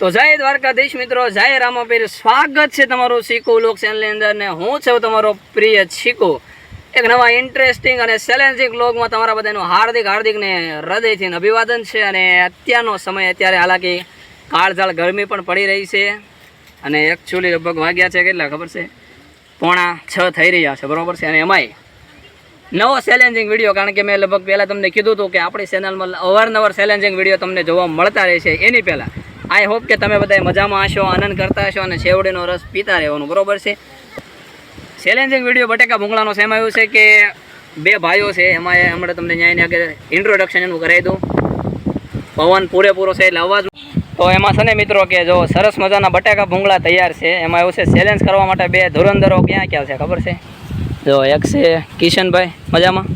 તો જય દ્વારકાધીશ મિત્રો, જય રામાપીર. સ્વાગત છે તમારું શીખુ લોક ચેનલની અંદર ને હું છું તમારો પ્રિય શીખુ. એક નવા ઇન્ટરેસ્ટિંગ અને ચેલેન્જિંગ વ્લોગમાં તમારા બધાનું હાર્દિક ને હૃદયથી અભિવાદન છે. અને અત્યારનો સમય અત્યારે હાલાકી કાળઝાળ ગરમી પણ પડી રહી છે અને એકચ્યુઅલી લગભગ વાગ્યા છે કેટલા ખબર છે, 5:45 થઈ રહ્યા છે, બરાબર છે. અને એમાંય નવો ચેલેન્જિંગ વિડીયો, કારણ કે મેં લગભગ પહેલાં તમને કીધું હતું કે આપણી ચેનલમાં અવારનવાર ચેલેન્જિંગ વિડીયો તમને જોવા મળતા રહે છે. એની પહેલાં આઈ હોપ કે તમે બધા મજામાં હશો, આનંદ કરતા હશો અને શેવડીનો રસ પીતા રહેવાનું, બરાબર છે. ચેલેન્જિંગ વિડીયો બટેકા ભૂંગળાનો છે. એમાં એવું છે કે બે ભાઈઓ છે, એમાં હમણાં તમને ન્યાયને આગળ ઇન્ટ્રોડક્શન એનું કરાવી દઉં. પવન પૂરેપૂરો છે એટલે અવાજ. તો એમાં છે ને મિત્રો કે જો સરસ મજાના બટેકા ભૂંગળા તૈયાર છે. એમાં એવું છે ચેલેન્જ કરવા માટે બે ધુરંધરો ક્યાં છે ખબર છે? જો એક છે કિશનભાઈ, મજામાં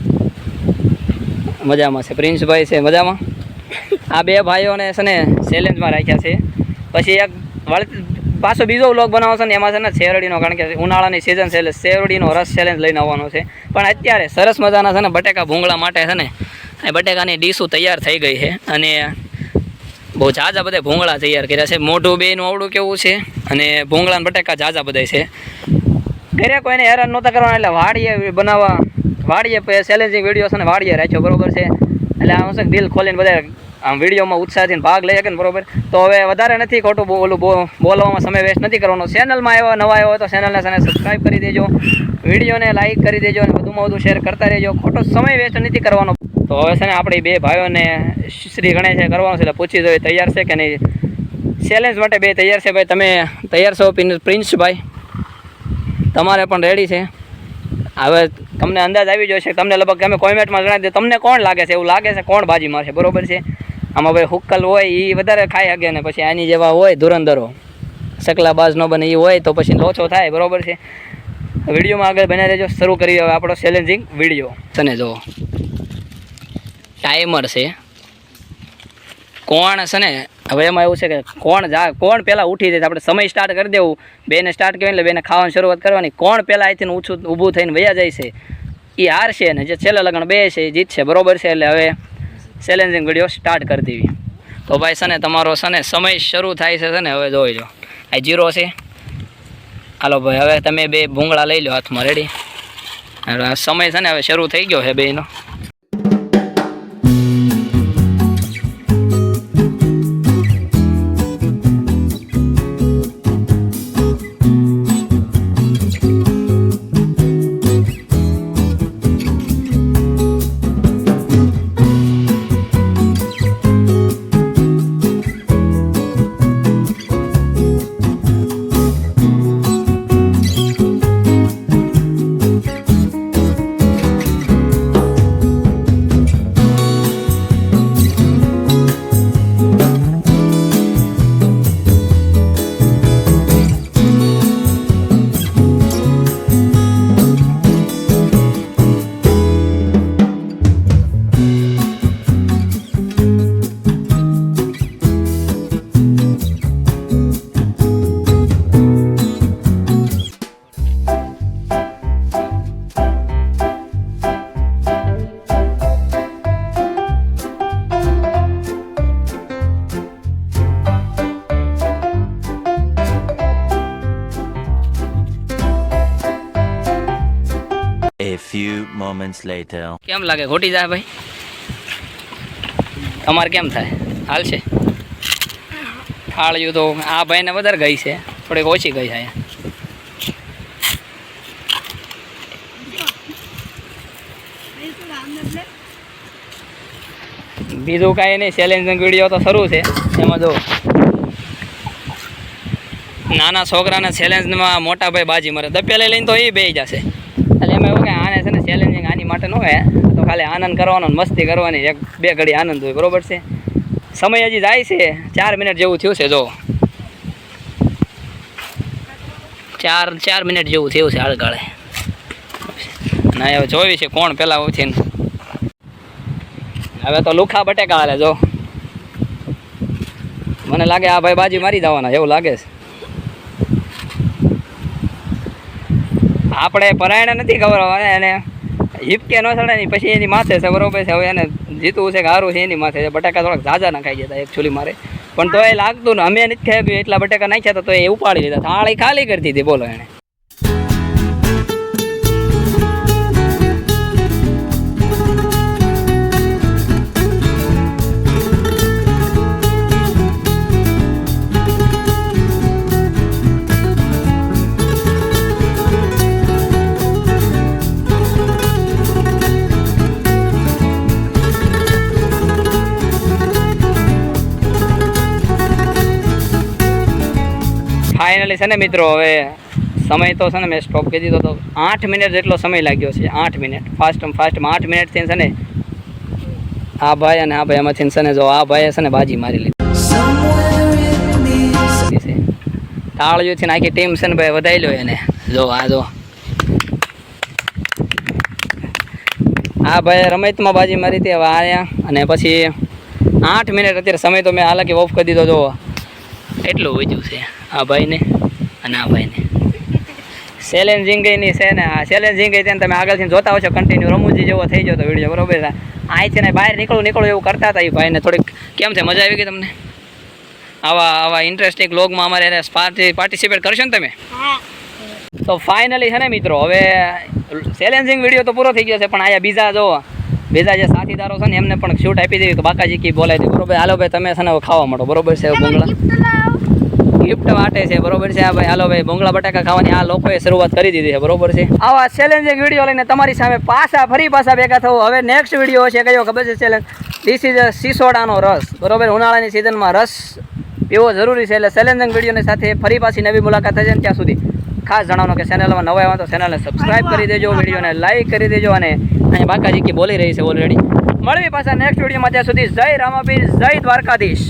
છે. પ્રિન્સભાઈ છે મજામાં. આ બે ભાઈઓને છે ને ચેલેન્જમાં રાખ્યા છે. પછી એક પાછો બીજો વ્લોગ બનાવો છે ને, એમાં છે ને શેરડીનો, કારણ કે ઉનાળાની સિઝન છે એટલે શેરડીનો રસ ચેલેન્જ લઈને આવવાનો છે. પણ અત્યારે સરસ મજાના છે ને બટેકા ભૂંગળા માટે છે ને એ બટેકાની ડીશું તૈયાર થઈ ગઈ છે અને બહુ ઝાઝા બધા ભૂંગળા તૈયાર કર્યા છે. મોઢું બેનું આવડું કેવું છે અને ભૂંગળા બટેકા ઝાઝા બધા છે. ઘરે કોઈને હેરાન નહોતા કરવાના એટલે વાડીએ ચેલેન્જિંગ વિડીયો છે ને વાડીએ રાખ્યો, બરોબર છે. એટલે આમ છે દિલ ખોલીને બધા આમ વિડીયોમાં ઉત્સાહથી ભાગ લઈ શકે ને, બરોબર. તો હવે વધારે નથી ખોટું બોલવામાં સમય વેસ્ટ નથી કરવાનો. ચેનલમાં નવા આવ્યો હોય તો ચેનલને સબસ્ક્રાઈબ કરી દેજો, વિડીયોને લાઇક કરી દેજો અને વધુમાં વધુ શેર કરતા રહેજો. ખોટો સમય વેસ્ટ નથી કરવાનો. તો હવે છે ને આપણે બે ભાઈઓને શ્રી ગણેશ કરવાનું છે એટલે પૂછી જોઈએ તૈયાર છે કે નહીં. ચેલેન્જ માટે બે તૈયાર છે. ભાઈ તમે તૈયાર છો? પ્રિન્સભાઈ તમારે પણ રેડી છે? હવે તમને અંદાજ આવી જશે, તમને લગભગ તમે કોમેન્ટમાં જણાવી દે તમને કોણ લાગે છે, એવું લાગે છે કોણ બાજી મારશે, બરોબર છે. આમાં ભાઈ હુક્કલ હોય એ વધારે ખાઈ શકે ને પછી આની જેવા હોય ધુરંધરો સકલાબાજ ન બને એ હોય તો પછી લોચો થાય, બરોબર છે. વિડીયોમાં આગળ બને રહેજો. શરૂ કરીએ હવે આપણો ચેલેન્જિંગ વિડીયો. તને જો ટાઈમર છે કોણ છે ને, હવે એમાં એવું છે કે કોણ પહેલાં ઉઠી જાય. આપણે સમય સ્ટાર્ટ કરી દેવું, બેને સ્ટાર્ટ કરી એટલે બેને ખાવાની શરૂઆત કરવાની. કોણ પહેલાં અહીંથી ઊભું થઈને વયા જાય છે એ હારશે ને જે છેલ્લા લગણ બે છે એ જીતશે, બરોબર છે. એટલે હવે ચેલેન્જિંગ વિડીયો સ્ટાર્ટ કરી દેવી. તો ભાઈ છે ને તમારો છે ને સમય શરૂ થાય છે ને, હવે જોઈ લો આ 0 છે. હાલો ભાઈ હવે તમે બે ભૂંગળા લઈ લો હાથમાં, રેડી. સમય છે ને હવે શરૂ થઈ ગયો છે બેનો. A few moments later. કેમ લાગે ઘોટી જાય ભાઈ? તમારે કેમ થાય? હાલ છે થાળિયું તો આ ભાઈને વધારે ગઈ છે, થોડીક ઓછી ગઈ છે. બીજું કાંઈ નહીં, ચેલેન્જિંગ વિડીયો તો શરૂ છે. એમાં જો નાના છોકરાને ચેલેન્જમાં મોટા ભાઈ બાજી મારે દપિયા લઈને તો એ બે જશે. એટલે એમાં એવું કે આને છે ને ચેલેન્જિંગ આની માટે ન હોય, તો ખાલી આનંદ કરવાનો, મસ્તી કરવાની, 1-2 ઘડી આનંદ હોય, બરોબર છે. સમય હજી જાય છે, 4 મિનિટ જેવું થયું છે. જો 4 મિનિટ જેવું થયું છે આળગાળે. ના હવે જોઈ છે કોણ પહેલાં ઉઠીને. હવે તો લુખા બટેકા હાલે. જો મને લાગે આ ભાઈ બાજી મારી જવાના એવું લાગે છે. આપણે પરાયણે નથી ખબર એને હિપકે ન ચડે નહીં, પછી એની માથે છે, બરોબર છે. હવે એને જીતવું છે કે હારું છે એની માથે છે. બટાકા થોડાક ઝાઝા ના ખાઈ ગયા એકચ્યુઅલી મારે, પણ તો એ લાગતું ને અમે નથી ખાઈ એટલા બટેકા નાખ્યા હતા તો એ ઉપાડી લીધા થાળી ખાલી કરી દીધી બોલો એને. ફાઇનલી છે ને મિત્રો હવે સમય તો છે ને મેં સ્ટોપ કરી દીધો તો 8 મિનિટ જેટલો સમય લાગ્યો છે 8 મિનિટ ફાસ્ટમાં 8 મિનિટથી છે ને આ ભાઈ અને આ ભાઈ એમાંથી છે ને જો આ ભાઈએ છે ને બાજી મારી લીધી છે તાળીઓથી ને આખી ટીમ છે ને ભાઈ વધાઈ લો એને જો આ જો આ ભાઈ રમતમાં બાજી મારી હતી હવે આયા અને પછી 8 મિનિટ અત્યારે સમય તો મેં હાલાકી ઓફ કરી દીધો જો એટલું વધ્યું છે આ ભાઈને અને આ ભાઈને ચેલેન્જિંગની છે ને આ ચેલેન્જિંગ છે ને તમે આગળથી જોતા હશો કન્ટિન્યુ રમૂજી જેવો થઈ ગયો તો વિડીયો બરોબર આ છે ને બહાર નીકળું એવું કરતા હતા એ ભાઈને થોડીક કેમ છે મજા આવી ગઈ તમને આવા ઇન્ટરેસ્ટિંગ વ્લોગમાં અમારે એને પાર્ટિસિપેટ કરશો ને તમે તો ફાઇનલી છે ને મિત્રો હવે ચેલેન્જિંગ વિડીયો તો પૂરો થઈ ગયો છે પણ અહીંયા બીજા જે સાથીદારો છે ને એમને પણ શૂટ આપી દેવી તો બાકાજી કી બોલાવી દે બરોબર હાલો ભાઈ તમે છે ને ખાવા મળો બરોબર છે ભૂંગળા ગિફ્ટ માટે છે બરોબર છે આ ભાઈ હાલો ભાઈ ભૂંગળા બટાકા ખાવાની આ લોકોએ શરૂઆત કરી દીધી છે બરોબર છે આવા ચેલેન્જિંગ વિડીયો લઈને તમારી સામે ફરી પાછા ભેગા થવું હવે નેક્સ્ટ વિડીયો છે કયો ખબર છે ચેલેન્જ ધીસ ઇઝ સિસોડાનો રસ બરોબર ઉનાળાની સિઝનમાં રસ પીવો જરૂરી છે એટલે ચેલેન્જિંગ વિડીયોની સાથે ફરી પાછી નવી મુલાકાત થશે ને ત્યાં સુધી ખાસ જણાવવાનું કે ચેનલમાં નવા આવ્યા તો ચેનલને સબસ્ક્રાઇબ કરી દેજો વિડીયોને લાઈક કરી દેજો અને અહીંયા બાકાજી કી બોલી રહી છે ઓલરેડી મળવી પાછા નેક્સ્ટ વિડીયોમાં ત્યાં સુધી જય રામાપીર જય દ્વારકાધીશ.